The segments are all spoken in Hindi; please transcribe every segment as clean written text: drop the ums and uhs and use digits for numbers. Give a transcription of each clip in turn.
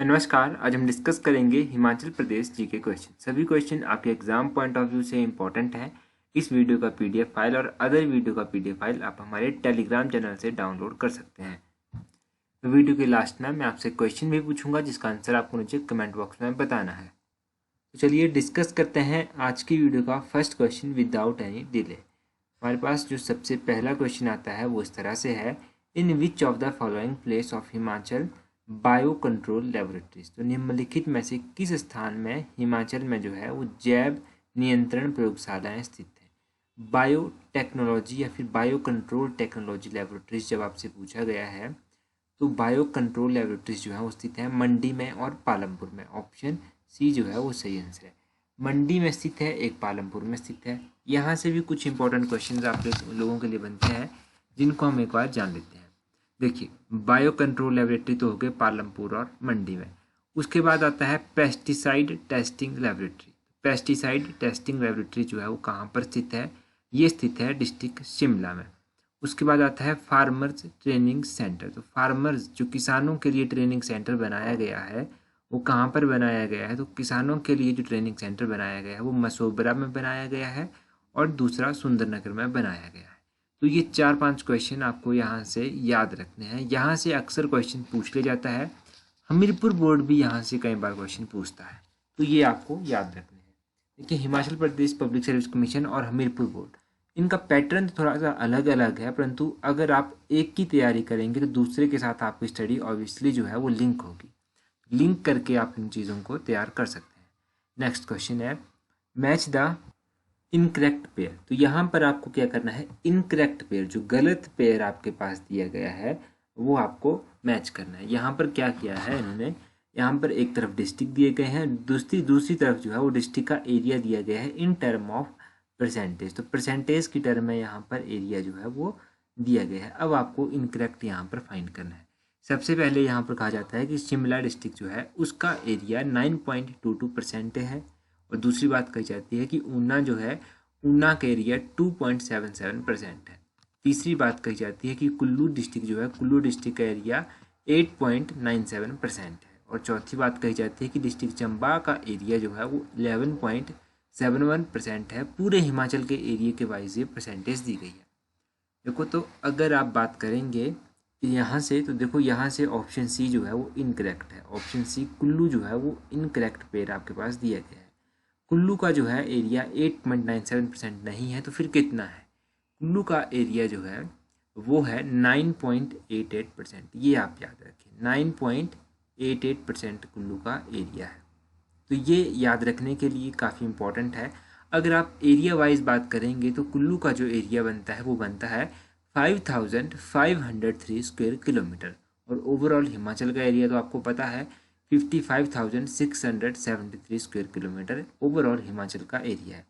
नमस्कार। आज हम डिस्कस करेंगे हिमाचल प्रदेश जीके क्वेश्चन। सभी क्वेश्चन आपके एग्जाम पॉइंट ऑफ व्यू से इंपॉर्टेंट है। इस वीडियो का पीडीएफ फाइल और अदर वीडियो का पीडीएफ फाइल आप हमारे टेलीग्राम चैनल से डाउनलोड कर सकते हैं। तो वीडियो के लास्ट में मैं आपसे क्वेश्चन भी पूछूंगा जिसका आंसर आपको नीचे कमेंट बॉक्स में बताना है। तो चलिए डिस्कस करते हैं आज की वीडियो का first question without any delay. हमारे पास जो सबसे पहला क्वेश्चन आता है वो इस तरह से है, in which of the following place of Himachal bio control laboratories. तो निम्नलिखित में से किस स्थान में हिमाचल में जो है वो जैव नियंत्रण प्रयोगशालाएं स्थित हैं। बायो टेक्नोलॉजी या फिर बायो कंट्रोल टेक्नोलॉजी लेबोरेटरीज जब आपसे पूछा गया है तो बायो कंट्रोल लेबोरेटरीज जो है वो स्थित है मंडी में और पालमपुर में। ऑप्शन सी जो है वो सही आंसर है। मंडी में स्थित है, एक पालमपुर में स्थित है। यहाँ से भी कुछ इंपॉर्टेंट क्वेश्चन आप लोगों के लिए बनते हैं जिनको हम एक बार जान लेते हैं। देखिए, बायो कंट्रोल लेबोरेटरी तो हो गए पालमपुर और मंडी में। उसके बाद आता है pesticide testing laboratory. Pesticide testing laboratory जो है वो कहाँ पर स्थित है? ये स्थित है डिस्ट्रिक्ट शिमला में। उसके बाद आता है फार्मर्स ट्रेनिंग सेंटर। तो फार्मर्स जो किसानों के लिए ट्रेनिंग सेंटर बनाया गया है वो कहाँ पर बनाया गया है? तो किसानों के लिए जो ट्रेनिंग सेंटर बनाया गया है वो मसोबरा में बनाया गया है और दूसरा सुंदरनगर में बनाया गया है। तो ये 4-5 क्वेश्चन आपको यहाँ से याद रखने हैं। यहाँ से अक्सर क्वेश्चन पूछ ले जाता है। हमीरपुर बोर्ड भी यहाँ से कई बार क्वेश्चन पूछता है, तो ये आपको याद रखने हैं। देखिए, Himachal Pradesh public service commission और हमीरपुर बोर्ड, इनका पैटर्न थोड़ा सा अलग अलग है, परंतु अगर आप एक की तैयारी करेंगे तो दूसरे के साथ आपकी स्टडी ऑब्वियसली जो है वो लिंक होगी। लिंक करके आप इन चीज़ों को तैयार कर सकते हैं। नेक्स्ट क्वेश्चन है, मैच द इनकरेक्ट पेयर। तो यहाँ पर आपको क्या करना है, इनकरेक्ट पेयर जो गलत पेयर आपके पास दिया गया है वो आपको मैच करना है। यहाँ पर क्या किया है इन्होंने, यहाँ पर एक तरफ डिस्ट्रिक्ट दिए गए हैं, दूसरी तरफ जो है वो डिस्ट्रिक्ट का एरिया दिया गया है इन टर्म ऑफ परसेंटेज। तो परसेंटेज की टर्म में यहाँ पर एरिया जो है वो दिया गया है। अब आपको इनकरेक्ट यहाँ पर फाइंड करना है। सबसे पहले यहाँ पर कहा जाता है कि शिमला डिस्ट्रिक्ट जो है उसका एरिया 9.22% है। और दूसरी बात कही जाती है कि ऊना जो है, ऊना का एरिया 2.77% है। तीसरी बात कही जाती है कि कुल्लू डिस्ट्रिक्ट जो है, कुल्लू डिस्ट्रिक्ट का एरिया 8.97% है। और चौथी बात कही जाती है कि डिस्ट्रिक्ट चंबा का एरिया जो है वो 11.71% है। पूरे हिमाचल के एरिया के वाइज ये परसेंटेज दी गई है। देखो, तो अगर आप बात करेंगे यहाँ से, तो देखो यहाँ से ऑप्शन सी जो है वो इनकरेक्ट है। ऑप्शन सी कुल्लू जो है वो इनकरेक्ट पेयर आपके पास दिया गया है। कुल्लू का जो है एरिया 8.97% नहीं है, तो फिर कितना है? कुल्लू का एरिया जो है वो है 9.88%। ये आप याद रखें, 9.88% कुल्लू का एरिया है। तो ये याद रखने के लिए काफ़ी इम्पोर्टेंट है। अगर आप एरिया वाइज बात करेंगे तो कुल्लू का जो एरिया बनता है वो बनता है 5503 स्क्वायर किलोमीटर। और ओवरऑल हिमाचल का एरिया तो आपको पता है 55,673 स्क्वायर किलोमीटर ओवरऑल हिमाचल का एरिया है।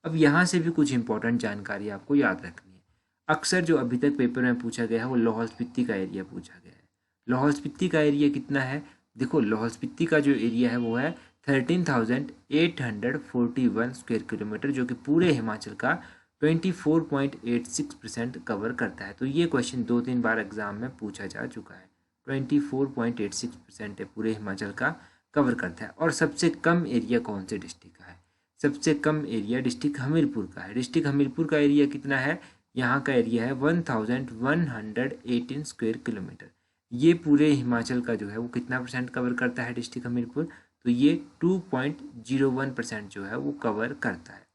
अब यहाँ से भी कुछ इंपॉर्टेंट जानकारी आपको याद रखनी है। अक्सर जो अभी तक पेपर में पूछा गया है वो लाहौल स्पीति का एरिया पूछा गया है। लाहौल स्पीति का एरिया कितना है? देखो, लाहौल स्पीति का जो एरिया है वो है 13,841 स्क्वायर किलोमीटर, जो कि पूरे हिमाचल का 24.86% कवर करता है। तो ये क्वेश्चन 2-3 बार एग्जाम में पूछा जा चुका है। 24.86% है, पूरे हिमाचल का कवर करता है। और सबसे कम एरिया कौन से डिस्ट्रिक्ट का है? सबसे कम एरिया डिस्ट्रिक्ट हमीरपुर का है। डिस्ट्रिक्ट हमीरपुर का एरिया कितना है? यहाँ का एरिया है 1118 स्क्वायर किलोमीटर। ये पूरे हिमाचल का जो है वो कितना परसेंट कवर करता है डिस्ट्रिक्ट हमीरपुर? तो ये 2.01% जो है वो कवर करता है।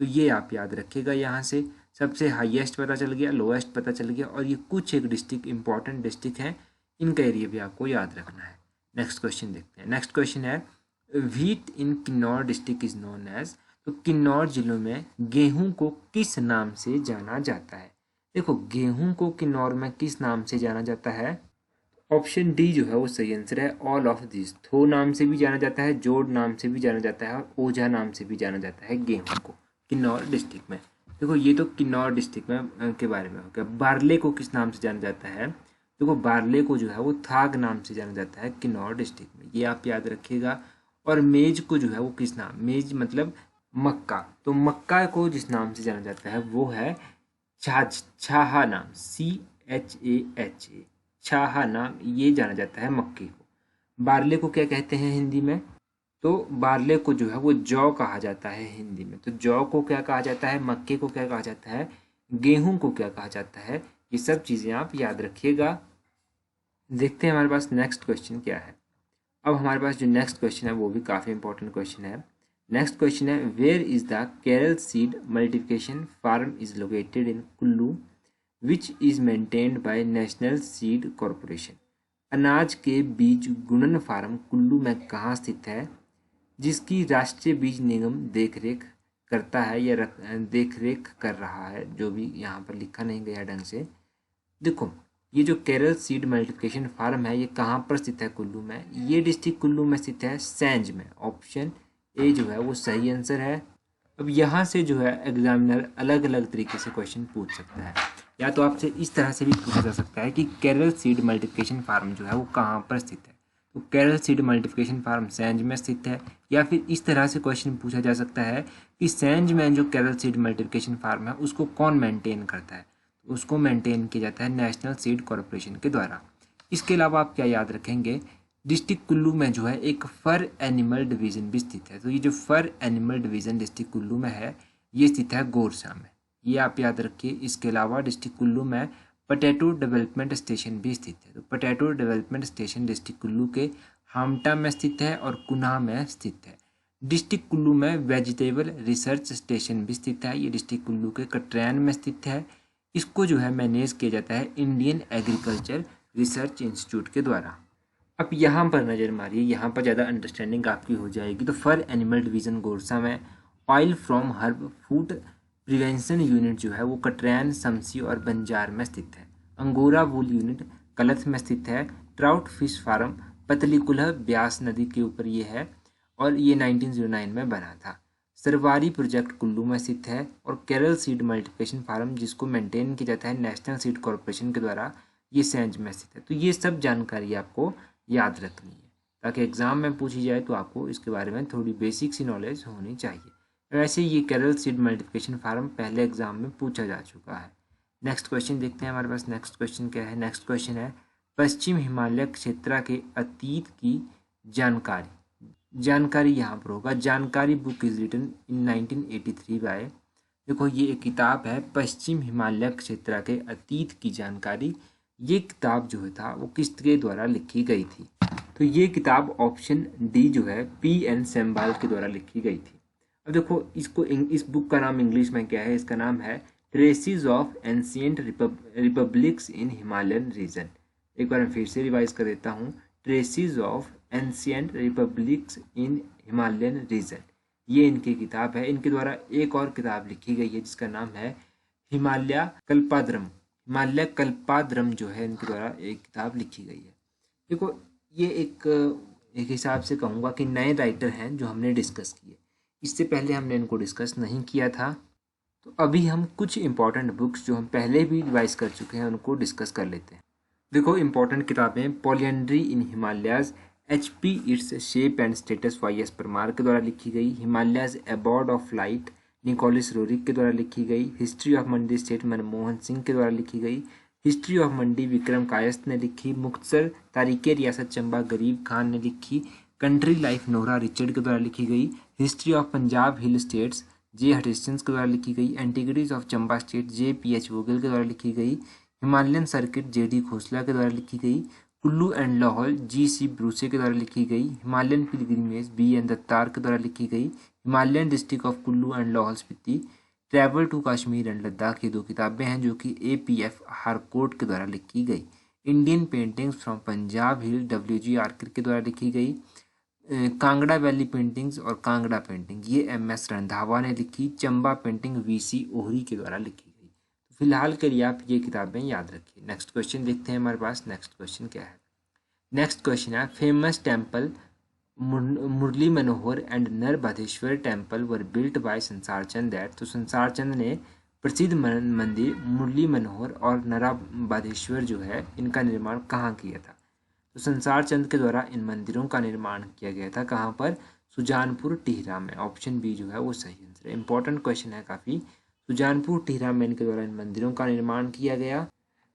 तो ये आप याद रखिएगा। यहाँ से सबसे हाईएस्ट पता चल गया, लोएस्ट पता चल गया, और ये कुछ एक डिस्ट्रिक्ट इंपॉर्टेंट डिस्ट्रिक्ट हैं, इनका एरिया भी आपको याद रखना है। नेक्स्ट क्वेश्चन देखते हैं। नेक्स्ट क्वेश्चन है, wheat in Kinnaur district is known as. तो किन्नौर जिलों में गेहूं को किस नाम से जाना जाता है? देखो, गेहूं को किन्नौर में किस नाम से जाना जाता है? ऑप्शन डी जो है वो सही आंसर है, ऑल ऑफ दिस। थो नाम से भी जाना जाता है, जोड़ नाम से भी जाना जाता है, और ओझा नाम से भी जाना जाता है गेहूं को किन्नौर डिस्ट्रिक्ट में। देखो, ये तो किन्नौर डिस्ट्रिक्ट में के बारे में हो गया। बारले को किस नाम से जाना जाता है? देखो, बारले को जो है वो थाग नाम से जाना जाता है किन्नौर डिस्ट्रिक्ट में, ये आप याद रखिएगा। और मेज को जो है वो किस नाम, मेज मतलब मक्का, तो मक्का को जिस नाम से जाना जाता है वो है छाहा नाम, CHAHA, छाहा नाम, ये जाना जाता है मक्के को। बार्ले को क्या कहते हैं हिंदी में? तो बार्ले को जो है वो जौ कहा जाता है हिंदी में। तो जौ को क्या कहा जाता है, मक्के को क्या कहा जाता है, गेहूं को क्या कहा जाता है, ये सब चीज़ें आप याद रखिएगा। देखते हैं हमारे पास नेक्स्ट क्वेश्चन क्या है। अब हमारे पास जो नेक्स्ट क्वेश्चन है वो भी काफ़ी इंपॉर्टेंट क्वेश्चन है। नेक्स्ट क्वेश्चन है, where is the Kerala seed multiplication farm is located in Kullu which is maintained by national seed corporation. अनाज के बीज गुणन फार्म कुल्लू में कहाँ स्थित है, जिसकी राष्ट्रीय बीज निगम देखरेख करता है या देखरेख कर रहा है, जो भी यहाँ पर लिखा नहीं गया ढंग से। देखो, ये जो केरल सीड मल्टीप्लिकेशन फार्म है ये कहाँ पर स्थित है कुल्लू में? ये डिस्ट्रिक्ट कुल्लू में स्थित है, सैंज में। ऑप्शन ए जो है वो सही आंसर है। अब यहाँ से जो है एग्जामिनर अलग अलग तरीके से क्वेश्चन पूछ सकता है। या तो आपसे इस तरह से भी पूछा जा सकता है कि केरल सीड मल्टीप्लिकेशन फार्म जो है वो कहाँ पर स्थित है, तो Kerala seed multiplication farm Sainj में स्थित है। या फिर इस तरह से क्वेश्चन पूछा जा सकता है कि सैंज में जो केरल सीड मल्टीप्लिकेशन फार्म है उसको कौन मेंटेन करता है, तो उसको मेंटेन किया जाता है नेशनल सीड कॉरपोरेशन के द्वारा। इसके अलावा आप क्या याद रखेंगे, डिस्ट्रिक्ट कुल्लू में जो है एक फर एनिमल डिवीज़न भी स्थित है। तो ये जो फर एनिमल डिवीज़न डिस्ट्रिक्ट कुल्लू में है ये स्थित है गोरसा में, ये आप याद रखिए। इसके अलावा डिस्ट्रिक्ट कुल्लू में पोटैटो डेवलपमेंट स्टेशन भी स्थित है। तो potato development station district Kullu के हामटा में स्थित है और कुनाह में स्थित है। डिस्ट्रिक्ट कुल्लू में वेजिटेबल रिसर्च स्टेशन भी स्थित है, ये डिस्ट्रिक्ट कुल्लू के कटरैन में स्थित है। इसको जो है मैनेज किया जाता है इंडियन एग्रीकल्चर रिसर्च इंस्टीट्यूट के द्वारा। अब यहाँ पर नज़र मारिए, यहाँ पर ज़्यादा अंडरस्टैंडिंग आपकी हो जाएगी। तो फर एनिमल डिवीज़न गोरसा में, oil from herb food prevention unit जो है वो कटरैन, शमसी और बंजार में स्थित है। अंगोरा वूल यूनिट कलथ में स्थित है। ट्राउट फिश फार्म पतलीकुल्ह ब्यास नदी के ऊपर ये है और ये 1909 में बना था। सरवारी प्रोजेक्ट कुल्लू में स्थित है। और केरल सीड मल्टीप्लिकेशन फार्म जिसको मेंटेन किया जाता है नेशनल सीड कॉरपोरेशन के द्वारा, ये सैंज में स्थित है। तो ये सब जानकारी आपको याद रखनी है ताकि एग्जाम में पूछी जाए तो आपको इसके बारे में थोड़ी बेसिक सी नॉलेज होनी चाहिए। वैसे ये केरल सीड मल्टीप्लिकेशन फार्म पहले एग्जाम में पूछा जा चुका है। नेक्स्ट क्वेश्चन देखते हैं हमारे पास नेक्स्ट क्वेश्चन क्या है। नेक्स्ट क्वेश्चन है, पश्चिम हिमालय क्षेत्र के अतीत की जानकारी यहाँ पर होगा। जानकारी book is written in 1983 by, देखो ये एक किताब है पश्चिम हिमालय क्षेत्र के अतीत की जानकारी। ये किताब जो है था वो किसके द्वारा लिखी गई थी? तो ये किताब ऑप्शन डी जो है P.N. सेम्बाल के द्वारा लिखी गई थी। अब देखो इस बुक का नाम इंग्लिश में क्या है, इसका नाम है traces of ancient republics in Himalayan region. एक बार मैं फिर से रिवाइज कर देता हूँ, traces of ancient republics in Himalayan region, ये इनकी किताब है। इनके द्वारा एक और किताब लिखी गई है जिसका नाम है हिमालय कल्पाद्रम जो है इनके द्वारा एक किताब लिखी गई है। देखो ये एक हिसाब से कहूँगा कि नए राइटर हैं जो हमने डिस्कस किए, इससे पहले हमने इनको डिस्कस नहीं किया था। तो अभी हम कुछ इंपॉर्टेंट बुक्स जो हम पहले भी रिवाइज कर चुके हैं उनको डिस्कस कर लेते हैं। देखो इंपॉर्टेंट किताबें, polyandry in Himalayas HP it's shape and status YS Parmar के द्वारा लिखी गई। Himalayas abode of light Nicholas Roerich के द्वारा लिखी गई। History of Mandi state Manmohan Singh के द्वारा लिखी गई। हिस्ट्री ऑफ मंडी विक्रम कायस्थ ने लिखी। मुख्तसर तारीखे रियासत चंबा गरीब खान ने लिखी। कंट्री लाइफ नोहरा रिचर्ड के द्वारा लिखी गई। History of Punjab hill states J. हटिस्टन्स के द्वारा लिखी गई। एंटीग्रिटीज ऑफ चंबा स्टेट J.P.H. वोगल के द्वारा लिखी गई। Himalayan circuit J.D. खोसला के द्वारा लिखी गई। Kullu and Lahaul G.C. ब्रूसे के द्वारा लिखी गई। Himalayan pilgrimage B.N. दत्तार के द्वारा लिखी गई। Himalayan district of Kullu and Lahaul Spiti, travel to Kashmir and Ladakh, ये 2 किताबें हैं जो कि APF हारकोट के द्वारा लिखी गई। Indian paintings from Punjab hill W.G. आर्किर के द्वारा लिखी गई। कांगड़ा वैली पेंटिंग्स और कांगड़ा पेंटिंग ये M.S. रंधावा ने लिखी। Chamba painting V.C. ओहरी के द्वारा लिखी गई। तो फिलहाल के लिए आप ये किताबें याद रखिए। नेक्स्ट क्वेश्चन देखते हैं हमारे पास नेक्स्ट क्वेश्चन क्या है। नेक्स्ट क्वेश्चन है, famous temple Murli Manohar and Narbadeshwar temple were built by Sansar Chand that. तो संसार चंद ने प्रसिद्ध मंदिर मुरली मनोहर और नरबधेश्वर जो है इनका निर्माण कहाँ किया था? तो संसार चंद के द्वारा इन मंदिरों का निर्माण किया गया था। कहाँ पर? सुजानपुर टिहरा में। ऑप्शन बी जो है वो सही आंसर है। इंपॉर्टेंट क्वेश्चन है काफ़ी। सुजानपुर टिहरा में इनके द्वारा इन मंदिरों का निर्माण किया गया।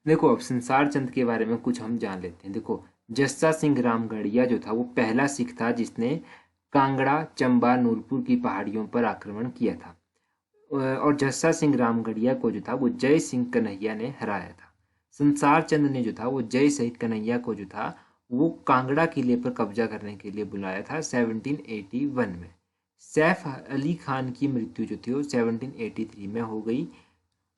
देखो अब संसार चंद के बारे में कुछ हम जान लेते हैं। देखो जस्सा सिंह रामगढ़िया जो था वो पहला सिख था जिसने कांगड़ा, चंबा, नूरपुर की पहाड़ियों पर आक्रमण किया था। और जस्सा सिंह रामगढ़िया को जो था वो जय सिंह कन्हैया ने हराया था। संसार चंद ने जो था वो जय सिंह कन्हैया को जो था वो कांगड़ा किले पर कब्जा करने के लिए बुलाया था 1781 में। सैफ अली खान की मृत्यु जो थी वो 1783 में हो गई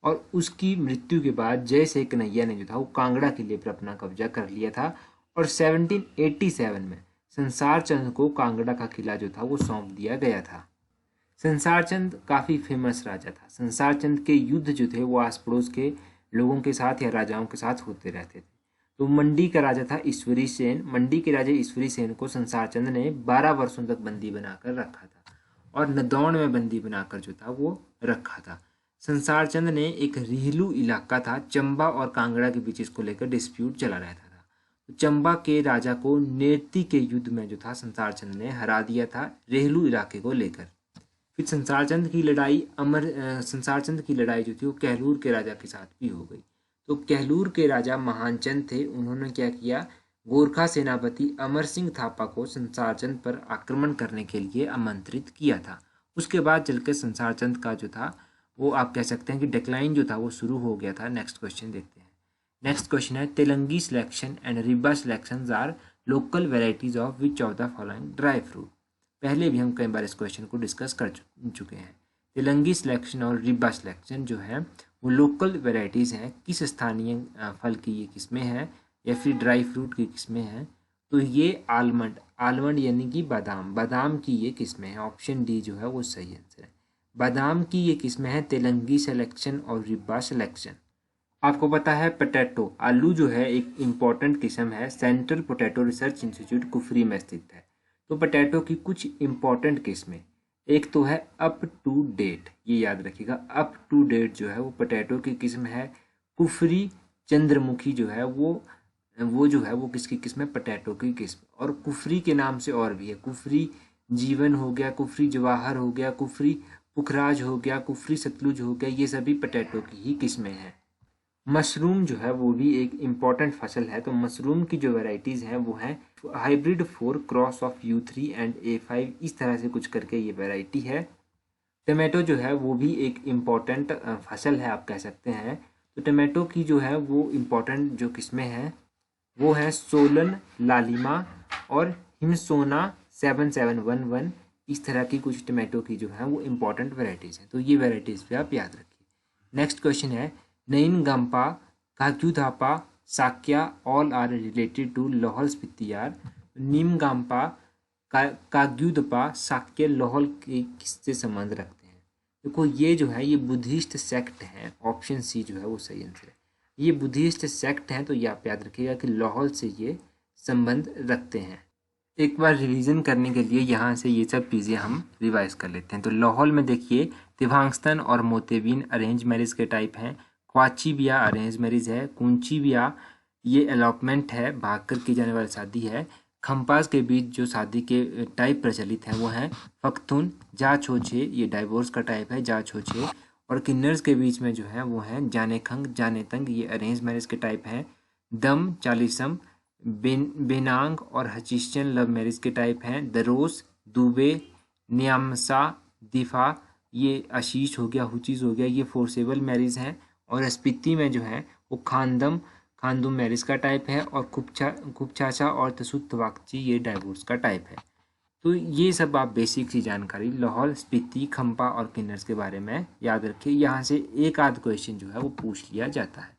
और उसकी मृत्यु के बाद जय सिंह कन्हैया ने जो था वो कांगड़ा किले पर अपना कब्जा कर लिया था और 1787 में संसार चंद को कांगड़ा का किला जो था वो सौंप दिया गया था। संसार चंद काफ़ी फेमस राजा था। संसार चंद के युद्ध जो थे वो आस पड़ोस के लोगों के साथ या राजाओं के साथ होते रहते थे। तो मंडी का राजा था ईश्वरी सेन। मंडी के राजा ईश्वरी सेन को संसार चंद ने 12 वर्षों तक बंदी बनाकर रखा था और नदौन में बंदी बनाकर जो था वो रखा था। संसार चंद ने एक रिहलू इलाका था चंबा और कांगड़ा के बीच, इसको लेकर डिस्प्यूट चला रहता था। तो चंबा के राजा को नेर्ती के युद्ध में जो था संसार चंद ने हरा दिया था रेहलू इलाके को लेकर। फिर संसार चंद की लड़ाई जो थी वो कहलूर के राजा के साथ भी हो गई। तो कहलूर के राजा महानचंद थे, उन्होंने क्या किया, गोरखा सेनापति अमर सिंह थापा को संसार चंद पर आक्रमण करने के लिए आमंत्रित किया था। उसके बाद चलकर संसार चंद का जो था वो आप कह सकते हैं कि डिक्लाइन जो था वो शुरू हो गया था। नेक्स्ट क्वेश्चन देखते हैं। नेक्स्ट क्वेश्चन है Telangi selection and Riba selection are local varieties of which of the following dry fruit. पहले भी हम कई बार इस क्वेश्चन को डिस्कस कर चुके हैं। तेलंगी सिलेक्शन और रिबा सिलेक्शन जो है वो लोकल वेराइटीज़ हैं, किस स्थानीय फल की ये किस्में हैं या फिर ड्राई फ्रूट की किस्में हैं। तो ये आलमंड यानी कि बादाम की ये किस्में हैं। ऑप्शन डी जो है वो सही आंसर है। बादाम की ये किस्में हैं तेलंगी सिलेक्शन और रिबा सिलेक्शन। आपको पता है पोटैटो, आलू जो है एक इम्पॉर्टेंट किस्म है, central potato research institute Kufri में स्थित है। तो पोटैटो की कुछ इम्पॉर्टेंट किस्में, एक तो है अप टू डेट, ये याद रखिएगा, अप टू डेट जो है वो पोटैटो की किस्म है। कुफरी चंद्रमुखी जो है वो जो है वो किसकी किस्म है, पोटैटो की किस्म। और कुफरी के नाम से और भी है, कुफरी जीवन हो गया, कुफरी जवाहर हो गया, कुफरी पुखराज हो गया, कुफरी सतलुज हो गया, ये सभी पोटैटो की ही किस्में हैं। मशरूम जो है वो भी एक इम्पॉर्टेंट फसल है। तो मशरूम की जो वैरायटीज़ हैं वो हैं hybrid 4 cross of U3 and A5, इस तरह से कुछ करके ये वैरायटी है। टमाटो जो है वो भी एक इम्पॉर्टेंट फसल है, आप कह सकते हैं। तो टमाटो की जो है वो इम्पॉर्टेंट जो किस्में हैं वो हैं सोलन, लालिमा और हिमसोना 7711, इस तरह की कुछ टमाटो की जो है वो इम्पॉर्टेंट वैरायटीज़ हैं। तो ये वैरायटीज़ पे आप याद रखिए। नेक्स्ट क्वेश्चन है Nyingmapa, Kagyupa, Sakya all are related to Lahaul Spiti यार। नीमगांपा, काग्यूदपा, साक्य लाहौल के किससे संबंध रखते हैं। देखो ये जो है ये बुद्धिस्ट सेक्ट है, ऑप्शन सी जो है वो सही आंसर है। ये बुद्धिस्ट सेक्ट हैं, तो ये आप याद रखिएगा कि लाहौल से ये संबंध रखते हैं। एक बार रिवीजन करने के लिए यहाँ से ये सब चीज़ें हम रिवाइज कर लेते हैं। तो लाहौल में देखिए दिवांगस्तन और मोतेबीन अरेंज मैरिज के टाइप हैं, क्वाची बिया अरेंज मैरिज है, कुंची बिया ये अलॉटमेंट है, भाग कर की जाने वाली शादी है। खम्पास के बीच जो शादी के टाइप प्रचलित हैं वो हैं फख्तुन, जा छोछे, ये डाइवोर्स का टाइप है, जा छोछे। और किन्नर्स के बीच में जो है वो हैं जाने खंग, जाने तंग, ये अरेंज मैरिज के टाइप हैं। दम, चालीसम, बेनांग और हचीशन लव मैरिज के टाइप हैं। दरोस, दुबे, न्यामसा, दिफा, ये आशीष हो गया, हुचीज हो गया, ये फोर्सेबल मैरिज हैं। और स्पीति में जो है वो खानदुम मैरिज का टाइप है। और खुपचाचा और तसुत वाकची ये डाइवोर्स का टाइप है। तो ये सब आप बेसिक सी जानकारी लाहौल, स्पीति, खम्पा और किन्नर्स के बारे में याद रखिए। यहाँ से एक आध क्वेश्चन जो है वो पूछ लिया जाता है।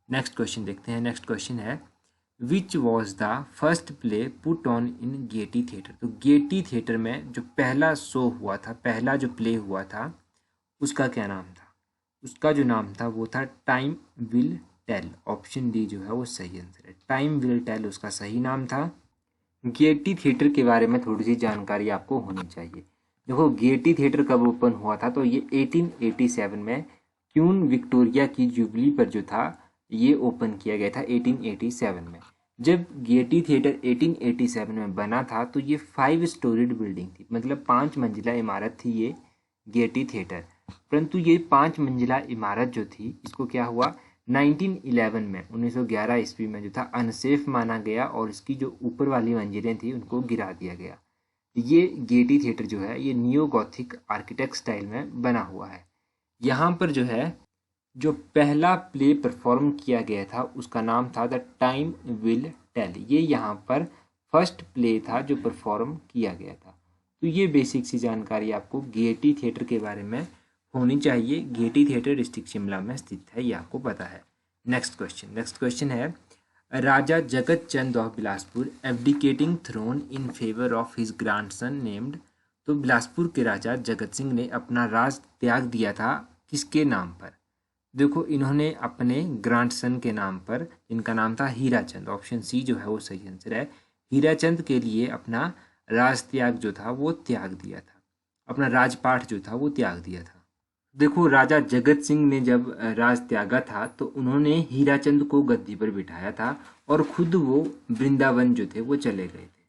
नेक्स्ट क्वेश्चन देखते हैं। नेक्स्ट क्वेश्चन है which was the first play put on in Getty theatre. तो गेटी थिएटर में जो पहला शो हुआ था, पहला जो प्ले हुआ था उसका क्या नाम था। उसका जो नाम था वो था time will tell. Option D जो है वो सही आंसर है, टाइम विल टेल उसका सही नाम था। गेटी थिएटर के बारे में थोड़ी सी जानकारी आपको होनी चाहिए। देखो गेटी थिएटर कब ओपन हुआ था, तो ये 1887 में क्वीन विक्टोरिया की जुबली पर जो था ये ओपन किया गया था 1887 में। जब गेटी थिएटर 1887 में बना था तो ये 5 स्टोरीड बिल्डिंग थी, मतलब 5 मंजिला इमारत थी ये गेटी थिएटर। परंतु ये 5 मंजिला इमारत जो थी इसको क्या हुआ, 1911 में 1911 ईस्वी में जो था अनसेफ माना गया और इसकी जो ऊपर वाली मंजिलें थी उनको गिरा दिया गया। ये गेटी थिएटर जो है ये नियो गॉथिक आर्किटेक्ट स्टाइल में बना हुआ है। यहाँ पर जो है जो पहला प्ले परफॉर्म किया गया था उसका नाम था द टाइम विल टेल। ये यहाँ पर फर्स्ट प्ले था जो परफॉर्म किया गया था। तो ये बेसिक सी जानकारी आपको गेटी थिएटर के बारे में होनी चाहिए। गेटी थिएटर डिस्ट्रिक्ट शिमला में स्थित है, ये आपको पता है। नेक्स्ट क्वेश्चन है Raja Jagat Chand of Bilaspur abdicating throne in favour of his grandson named. तो बिलासपुर के राजा जगत सिंह ने अपना राज त्याग दिया था किसके नाम पर? देखो इन्होंने अपने ग्रैंडसन के नाम पर, इनका नाम था हीराचंद। ऑप्शन सी जो है वो सही आंसर है। हीराचंद के लिए अपना राज त्याग जो था वो त्याग दिया था, अपना राजपाट जो था वो त्याग दिया था। देखो राजा जगत सिंह ने जब राज त्यागा था तो उन्होंने हीराचंद को गद्दी पर बिठाया था और खुद वो वृंदावन जो थे वो चले गए थे।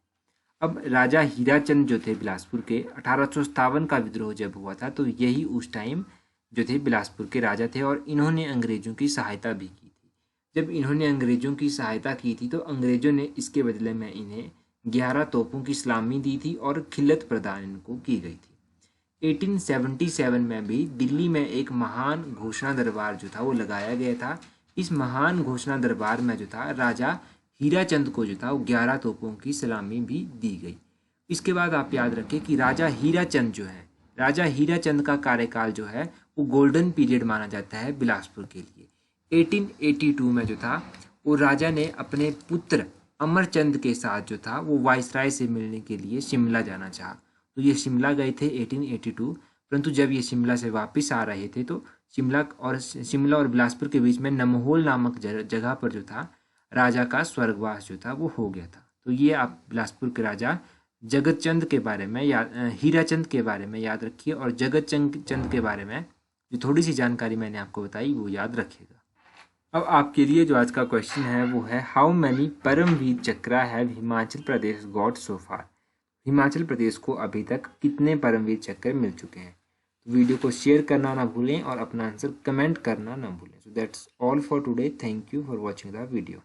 अब राजा हीराचंद जो थे बिलासपुर के 1857 का विद्रोह जब हुआ था तो यही उस टाइम जो थे बिलासपुर के राजा थे और इन्होंने अंग्रेजों की सहायता भी की थी। जब इन्होंने अंग्रेजों की सहायता की थी तो अंग्रेजों ने इसके बदले में इन्हें 11 तोपों की सलामी दी थी और खिल्लत प्रदान इनको की गई थी। 1877 में भी दिल्ली में एक महान घोषणा दरबार जो था वो लगाया गया था। इस महान घोषणा दरबार में जो था राजा हीराचंद को जो था वो 11 तोपों की सलामी भी दी गई। इसके बाद आप याद रखें कि राजा हीराचंद जो है, राजा हीराचंद का कार्यकाल जो है वो गोल्डन पीरियड माना जाता है बिलासपुर के लिए। 1882 में जो था वो राजा ने अपने पुत्र अमरचंद के साथ जो था वो वायसराय से मिलने के लिए शिमला जाना चाहा। तो ये शिमला गए थे 1882, परंतु जब ये शिमला से वापस आ रहे थे तो शिमला और बिलासपुर के बीच में नमहोल नामक जगह पर जो था राजा का स्वर्गवास जो था वो हो गया था। तो ये आप बिलासपुर के राजा जगत चंद के बारे में हीराचंद के बारे में याद रखिए और जगत चंद के बारे में जो थोड़ी सी जानकारी मैंने आपको बताई वो याद रखिएगा। अब आपके लिए जो आज का क्वेश्चन है वो है how many Param Vir Chakra have Himachal Pradesh got so far. Himachal Pradesh को अभी तक कितने परमवीर चक्र मिल चुके हैं? तो वीडियो को शेयर करना ना भूलें और अपना आंसर कमेंट करना ना भूलें। So that's all for today. Thank you for watching the video.